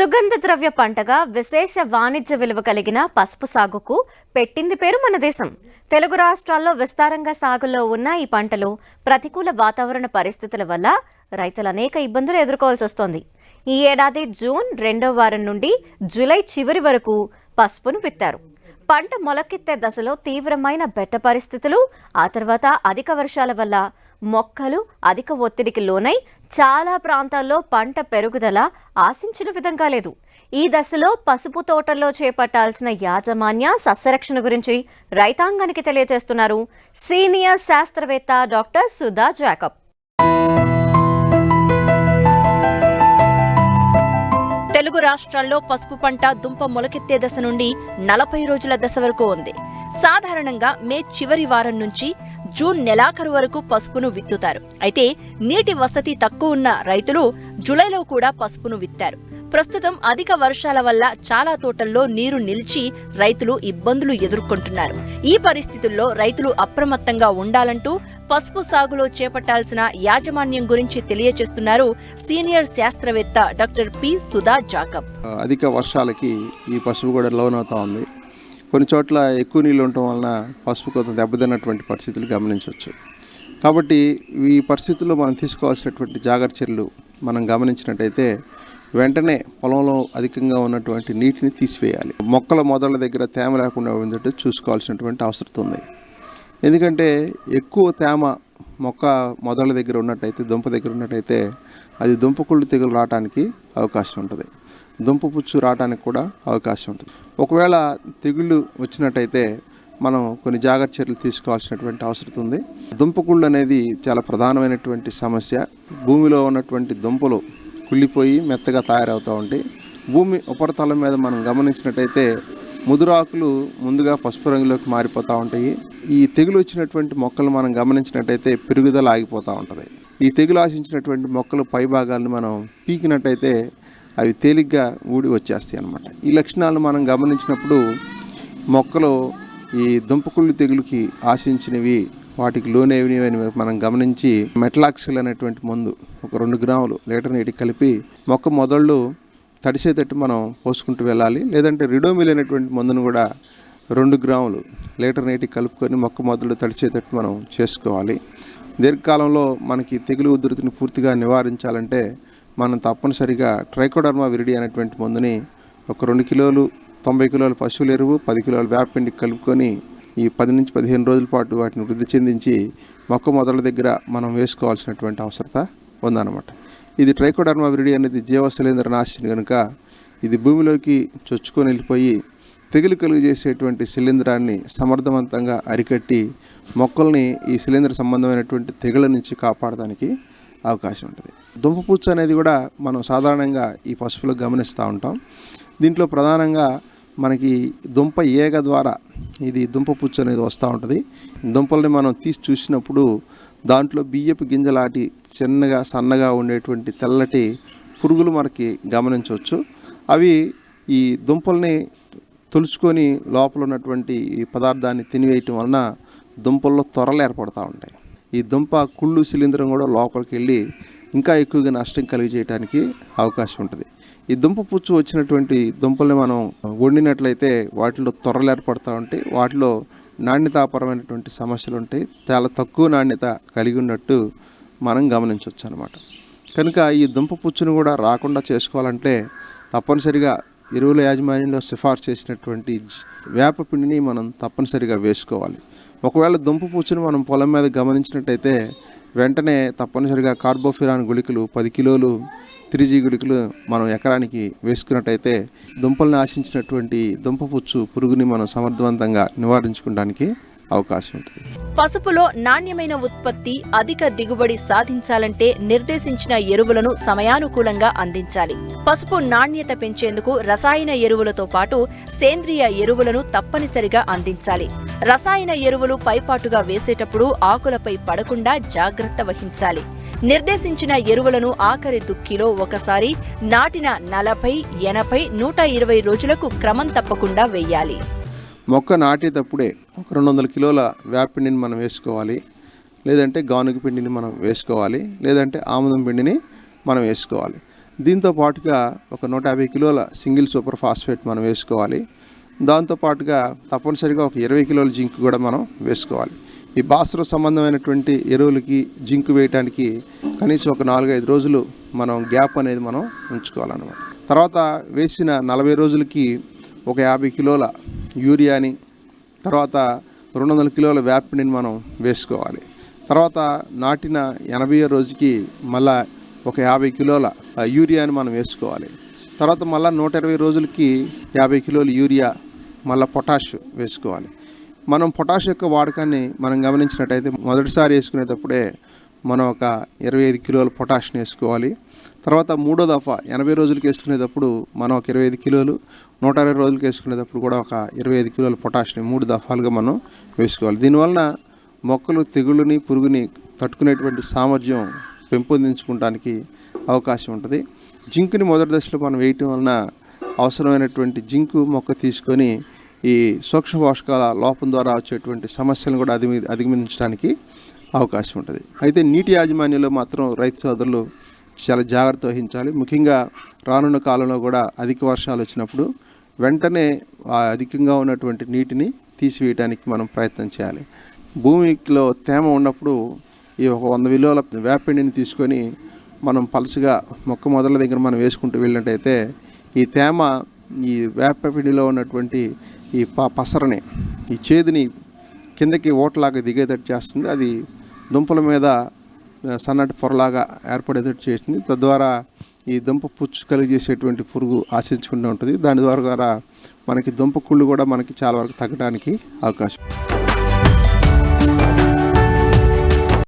సుగంధ ద్రవ్య పంటగా విశేష వాణిజ్య విలువ కలిగిన పసుపు సాగుకు పెట్టింది పేరు మన దేశం. తెలుగు రాష్ట్రాల్లో విస్తారంగా సాగులో ఉన్న ఈ పంటలో ప్రతికూల వాతావరణ పరిస్థితుల వల్ల రైతులు అనేక ఇబ్బందులు ఎదుర్కోవాల్సి వస్తోంది. ఈ ఏడాది జూన్ 2వ వారం నుండి జూలై చివరి వరకు పసుపును విత్తారు. పంట మొలకెత్తే దశలో తీవ్రమైన బెట్ట పరిస్థితులు, ఆ తర్వాత అధిక వర్షాల వల్ల మొక్కలు అధిక ఒత్తిడికి లోనై చాలా ప్రాంతాల్లో పంట పెరుగుదల ఆశించిన విధంగా లేదు. ఈ దశలో పసుపు తోటల్లో చేపట్టాల్సిన యాజమాన్య సస్యరక్షణ గురించి రైతాంగానికి తెలియజేస్తున్నారు సీనియర్ శాస్త్రవేత్త డాక్టర్ సుధా జాకబ్. తెలుగు రాష్ట్రాల్లో పసుపు పంట దుంప మొలకెత్తే దశ నుండి 40 రోజుల దశ వరకు ఉంది. సాధారణంగా మే చివరి వారం నుంచి జూన్ నెలాఖరు వరకు పసుపును విత్తుతారు. అయితే నీటి వసతి తక్కువ ఉన్న రైతులు జూలైలో కూడా పసుపును విత్తారు. ప్రస్తుతం అధిక వర్షాల వల్ల చాలా తోటల్లో నీరు నిలిచి రైతులు ఇబ్బందులు ఎదుర్కొంటున్నారు. ఈ పరిస్థితుల్లో రైతులు అప్రమత్తంగా ఉండాలంటూ పసుపు సాగులో చేపట్టాల్సిన యాజమాన్యం గురించి తెలియజేస్తున్నారు సీనియర్ శాస్త్రవేత్త డాక్టర్ పి సుధా జాకబ్. అధిక వర్షాలకి ఈ పసుపు కూడా లోనవుతా ఉంది. కొన్ని చోట్ల ఎక్కువ నీళ్ళు ఉండటం వలన పసుపు కొంత దెబ్బతిన్నటువంటి పరిస్థితులు గమనించవచ్చు. కాబట్టి ఈ పరిస్థితుల్లో మనం తీసుకోవాల్సినటువంటి జాగ్రత్త చర్యలు మనం గమనించినట్టయితే వెంటనే పొలంలో అధికంగా ఉన్నటువంటి నీటిని తీసివేయాలి. మొక్కల మొదళ్ళ దగ్గర తేమ లేకుండా ఉండేటట్టు చూసుకోవాల్సినటువంటి అవసరం ఉంది. ఎందుకంటే ఎక్కువ తేమ మొక్క మొదళ్ళ దగ్గర ఉన్నట్టయితే, దుంప దగ్గర ఉన్నట్టయితే అది దుంపకుళ్ళు తెగులు రావడానికి అవకాశం ఉంటుంది. దుంప పుచ్చు రావడానికి కూడా అవకాశం ఉంటుంది. ఒకవేళ తెగుళ్ళు వచ్చినట్టయితే మనం కొన్ని జాగ్రత్త చర్యలు తీసుకోవాల్సినటువంటి అవసరం ఉంది. దుంపకుళ్ళు అనేది చాలా ప్రధానమైనటువంటి సమస్య. భూమిలో ఉన్నటువంటి దుంపలు కుళ్ళిపోయి మెత్తగా తయారవుతూ ఉంటాయి. భూమి ఉపరితలం మీద మనం గమనించినట్టయితే ముదురాకులు ముందుగా పసుపు రంగులోకి మారిపోతూ ఉంటాయి. ఈ తెగులు వచ్చినటువంటి మొక్కలు మనం గమనించినట్టయితే పెరుగుదల ఆగిపోతూ ఉంటుంది. ఈ తెగులు ఆశించినటువంటి మొక్కలు పై భాగాలను మనం పీకినట్టయితే అవి తేలిగ్గా ఊడి వచ్చేస్తాయి అన్నమాట. ఈ లక్షణాలను మనం గమనించినప్పుడు మొక్కలు ఈ దుంపకుళ్ళు తెగులుకి ఆశించినవి, వాటికి లోనేవి అని మనం గమనించి మెటలాక్సిల్ అనేటువంటి మందు ఒక 2 గ్రాములు లీటర్ నీటికి కలిపి మొక్క మొదళ్ళు తడిసేటట్టు మనం పోసుకుంటూ వెళ్ళాలి. లేదంటే రిడోమిల్ అనేటువంటి మందును కూడా 2 గ్రాములు లీటర్ నీటికి కలుపుకొని మొక్క మొదళ్ళు తడిసేటట్టు మనం చేసుకోవాలి. దీర్ఘకాలంలో మనకి తెగులు ఉధృతిని పూర్తిగా నివారించాలంటే మనం తప్పనిసరిగా ట్రైకోడర్మా విరిడి అనేటువంటి మందుని ఒక 2 కిలోలు 90 కిలోల పశువుల ఎరువు 10 కిలోల వేపపిండికి కలుపుకొని ఈ 10 నుంచి 15 రోజుల పాటు వాటిని వృద్ధి చెందించి మొక్క మొదల దగ్గర మనం వేసుకోవాల్సినటువంటి అవసరత ఉందన్నమాట. ఇది ట్రైకోడర్మా విరిడి అనేది జీవశిలీంద్ర నాశిని కనుక ఇది భూమిలోకి చొచ్చుకొని వెళ్ళిపోయి తెగులు కలుగు చేసేటువంటి శిలీంధ్రాన్ని సమర్థవంతంగా అరికట్టి మొక్కల్ని ఈ శిలీంద్ర సంబంధమైనటువంటి తెగుల నుంచి కాపాడడానికి అవకాశం ఉంటుంది. దుంపపుచ్చు అనేది కూడా మనం సాధారణంగా ఈ పసుపులో గమనిస్తూ ఉంటాం. దీంట్లో ప్రధానంగా మనకి దుంప ఏగ ద్వారా ఇది దుంపపుచ్చు అనేది వస్తూ ఉంటుంది. దుంపల్ని మనం తీసి చూసినప్పుడు దాంట్లో బియ్యపు గింజలాంటి చిన్నగా సన్నగా ఉండేటువంటి తెల్లటి పురుగులు మనకి గమనించవచ్చు. అవి ఈ దుంపల్ని తొలుచుకొని లోపల ఉన్నటువంటి ఈ పదార్థాన్ని తినివేయటం వలన దుంపల్లో త్వరలు ఏర్పడుతూ ఉంటాయి. ఈ దుంప కుళ్ళు శిలీంధ్రం కూడా లోపలికి వెళ్ళి ఇంకా ఎక్కువగా నష్టం కలిగజేయడానికి అవకాశం ఉంటుంది. ఈ దుంప పుచ్చు వచ్చినటువంటి దుంపల్ని మనం వండినట్లయితే వాటిలో త్వరలు ఏర్పడుతూ ఉంటాయి. వాటిలో నాణ్యతాపరమైనటువంటి సమస్యలు ఉంటాయి. చాలా తక్కువ నాణ్యత కలిగి ఉన్నట్టు మనం గమనించవచ్చు అన్నమాట. కనుక ఈ దుంప పుచ్చును కూడా రాకుండా చేసుకోవాలంటే తప్పనిసరిగా ఎరువుల యాజమాన్యంలో సిఫార్సు చేసినటువంటి వేపపిండిని మనం తప్పనిసరిగా వేసుకోవాలి. ఒకవేళ దుంప పుచ్చును మనం పొలం మీద గమనించినట్టయితే వెంటనే తప్పనిసరిగా కార్బోఫిరాన్ గుళికలు 10 కిలోలు 3G గుళికలు మనం ఎకరానికి వేసుకున్నట్టయితే దుంపల్ని ఆశించినటువంటి దుంపపుచ్చు పురుగుని మనం సమర్థవంతంగా నివారించుకోవడానికి అవకాశం ఉంటుంది. పసుపులో నాణ్యమైన ఉత్పత్తి, అధిక దిగుబడి సాధించాలంటే నిర్దేశించిన ఎరువులను సమయానుకూలంగా అందించాలి. పసుపు నాణ్యత పెంచేందుకు రసాయన ఎరువులతో పాటు సేంద్రియ ఎరువులను తప్పనిసరిగా అందించాలి. రసాయన ఎరువులు పైపాటుగా వేసేటప్పుడు ఆకులపై పడకుండా జాగ్రత్త వహించాలి. నిర్దేశించిన ఎరువులను ఆఖరి దుక్కిలో ఒకసారి నాటిన 40, 80, 120 రోజులకు క్రమం తప్పకుండా వేయాలి. మొక్క నాటేటప్పుడే ఒక 200 కిలోల వేపపిండిని మనం వేసుకోవాలి. లేదంటే గానుగ పిండిని మనం వేసుకోవాలి. లేదంటే ఆముదం పిండిని మనం వేసుకోవాలి. దీంతో పాటుగా ఒక 150 కిలోల సింగిల్ సూపర్ ఫాస్ఫేట్ మనం వేసుకోవాలి. దాంతోపాటుగా తప్పనిసరిగా ఒక 20 కిలోల జింక్ కూడా మనం వేసుకోవాలి. ఈ భాస్వర సంబంధమైనటువంటి ఎరువులకి జింక్ వేయడానికి కనీసం ఒక 4-5 రోజులు మనం గ్యాప్ అనేది మనం ఉంచుకోవాలన్నమాట. తర్వాత వేసిన 40 రోజులకి ఒక 50 కిలోల యూరియాని, తర్వాత 200 కిలోల వేపిడిని మనం వేసుకోవాలి. తర్వాత నాటిన 80వ రోజుకి మళ్ళా ఒక 50 కిలోల యూరియాని మనం వేసుకోవాలి. తర్వాత మళ్ళీ 120 రోజులకి 50 కిలోల యూరియా, మళ్ళీ పొటాష్ వేసుకోవాలి. మనం పొటాష్ యొక్క వాడకాన్ని మనం గమనించినట్టయితే మొదటిసారి వేసుకునేటప్పుడే మనం ఒక 25 కిలోల పొటాష్ని వేసుకోవాలి. తర్వాత మూడో దఫా 80 రోజులకి వేసుకునేటప్పుడు మనం ఒక 25 కిలోలు, 120 రోజులకి వేసుకునేటప్పుడు కూడా ఒక 25 కిలోల పొటాష్ని 3 దఫాలుగా మనం వేసుకోవాలి. దీనివలన మొక్కలు తెగుళ్ళని, పురుగుని తట్టుకునేటువంటి సామర్థ్యం పెంపొందించుకోవడానికి అవకాశం ఉంటుంది. జింకుని మొదటి దశలో మనం వేయటం వలన అవసరమైనటువంటి జింకు మొక్క తీసుకొని ఈ సూక్ష్మ పోషకాల లోపం ద్వారా వచ్చేటువంటి సమస్యలను కూడా అధిగమించడానికి అవకాశం ఉంటుంది. అయితే నీటి యాజమాన్యంలో మాత్రం రైతు సోదరులు చాలా జాగ్రత్త వహించాలి. ముఖ్యంగా రానున్న కాలంలో కూడా అధిక వర్షాలు వచ్చినప్పుడు వెంటనే ఆ అధికంగా ఉన్నటువంటి నీటిని తీసివేయడానికి మనం ప్రయత్నం చేయాలి. భూమిలో తేమ ఉన్నప్పుడు ఈ ఒక 100 కిలోల వేపిండిని తీసుకొని మనం పలుసుగా మొక్క మొదల దగ్గర మనం వేసుకుంటూ వెళ్ళినట్టయితే ఈ తేమ ఈ వేపపిండిలో ఉన్నటువంటి ఈ పసరని, ఈ చేదుని కిందకి ఓటలాగా దిగేటట్టు చేస్తుంది. అది దుంపల మీద సన్నటి పొరలాగా ఏర్పడేటట్టు చేస్తుంది. తద్వారా ఈ దుంప పుచ్చు కలిగజేసేటువంటి పురుగు ఆశించుకుంటూ ఉంటుంది. దాని ద్వారా మనకి దుంప కుళ్ళు కూడా మనకి చాలా వరకు తగ్గడానికి అవకాశం.